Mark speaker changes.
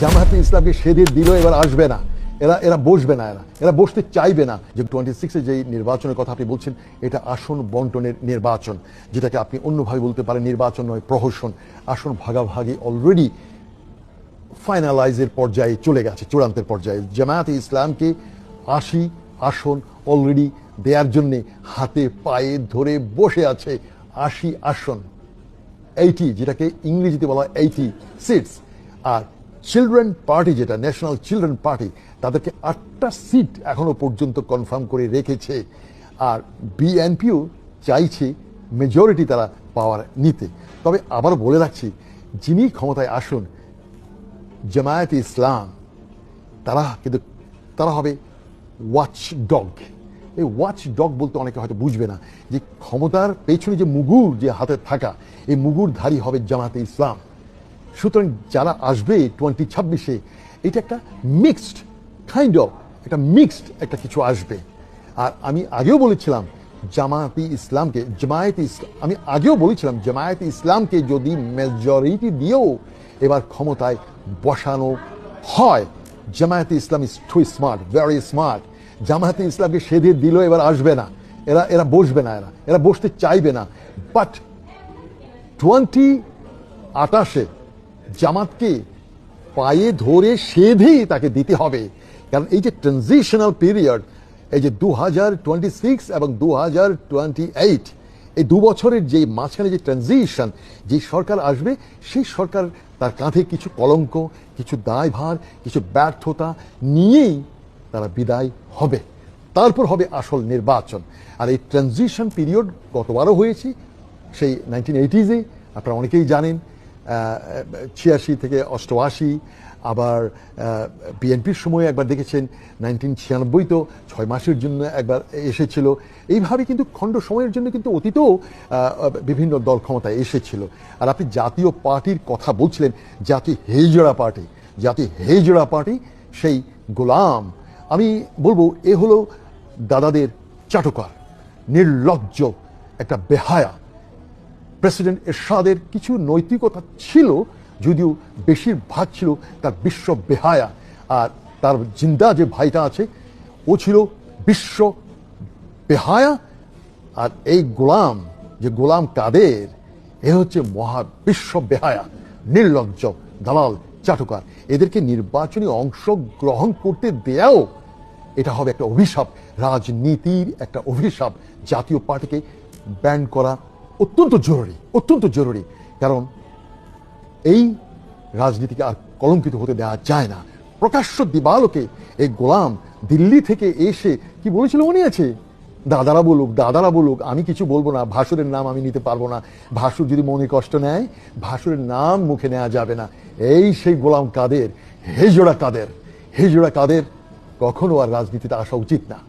Speaker 1: জামায়াতে ইসলামকে সেদিন দিল, এবার আসবে না, এরা বসবে না, এরা বসতে চাইবে না। যে 26-এ যে নির্বাচনের কথা আপনি বলছেন, এটা আসন বন্টনের নির্বাচন, যেটাকে আপনি অন্যভাবে বলতে পারেন নির্বাচন নয়, প্রহসন। আসন ভাগাভাগি অলরেডি ফাইনালাইজের পর্যায়ে চলে গেছে, চূড়ান্তের পর্যায়ে। জামায়াতে ইসলামকে 80 আসন অলরেডি দেওয়ার জন্যে হাতে পায়ে ধরে বসে আছে। 80 আসন, 80, যেটাকে ইংরেজিতে বলা হয় 80 সিটস। আর চিলড্রেন পার্টি, যেটা ন্যাশনাল চিলড্রেন পার্টি, তাদেরকে 8টা সিট এখনো পর্যন্ত কনফার্ম করে রেখেছে। আর বিএনপিও চাইছে মেজরিটি তারা পাওয়ার নিতে। তবে আবার বলে রাখছি, যিনি ক্ষমতায় আসুন, জামায়াতে ইসলাম তারা হবে ওয়াচ ডগ। এই ওয়াচ ডগ বলতে অনেকে হয়তো বুঝবে না যে ক্ষমতার পেছনে যে মুগুর যে হাতে থাকা, এই মুগুরধারী হবে জামায়াতে ইসলাম। সুতরাং যারা আসবে 2026-এ, এটা একটা মিক্সড একটা কিছু আসবে। আর আমি আগেও বলেছিলাম জামায়াতে ইসলামকে যদি মেজরিটি দিয়েও এবার ক্ষমতায় বসানো হয়, Jamaat-e Islam is too smart, very smart. Jamaat-e ইসলামকে সেদিন দিল, এবার আসবে না, এরা বসবে না, এরা বসতে চাইবে না। বাট 2028-এ জামাতকে পায়ে ধরে সেধেই তাকে দিতে হবে। কারণ এই যে ট্রানজিশনাল পিরিয়ড, এই যে 2026 এবং 2028, এই 2 বছরের যে মাঝখানে যে ট্রানজিশন, যে সরকার আসবে, সেই সরকার তার কাঁধে কিছু কলঙ্ক, কিছু দায়ভার, কিছু ব্যর্থতা নিয়েই তারা বিদায় হবে। তারপর হবে আসল নির্বাচন। আর এই ট্রানজিশন পিরিয়ড গতবারও হয়েছে, সেই 1980s-এ, আপনারা অনেকেই জানেন। 86 থেকে 88, আবার বিএনপির সময় একবার দেখেছেন 1996 তো 6 মাসের জন্য একবার এসেছিল। এইভাবে কিন্তু খণ্ড সময়ের জন্য কিন্তু অতীতেও বিভিন্ন দল ক্ষমতায় এসেছিল। আর আপনি জাতীয় পার্টির কথা বলছিলেন, জাতীয় হেজড়া পার্টি, সেই গোলাম, আমি বলবো এ হলো দাদাদের চাটুকার, নির্লজ্জ একটা বেহায়া। প্রেসিডেন্ট এরশাদের কিছু নৈতিকতা ছিল, যদিও বেশিরভাগ ছিল তার বিশ্ব বেহায়া। আর তার জিন্দা যে ভাইটা আছে, ও ছিল বিশ্ব বেহায়া। আর এই গোলাম কাদের, এ হচ্ছে মহা বিশ্ব বেহায়া, নির্লজ্জ, দালাল, চাটুকার। এদেরকে নির্বাচনী অংশগ্রহণ করতে দেয়াও এটা হবে একটা অভিশাপ, রাজনীতির একটা অভিশাপ। জাতীয় পার্টিকে ব্যান করা অত্যন্ত জরুরি। কারণ এই রাজনীতিকে আর কলঙ্কিত হতে দেওয়া যায় না। প্রকাশ্য দিবালোকে এই গোলাম দিল্লি থেকে এসে কি বলেছিল মনে আছে? দাদারা বলুক, আমি কিছু বলবো না, ভাসুরের নাম আমি নিতে পারবো না, ভাসুর যদি মনে কষ্ট নেয়, ভাসুরের নাম মুখে নেওয়া যাবে না। এই সেই গোলাম কাদের, হেজড়া কাদের কখনো আর রাজনীতিতে আসা উচিত না।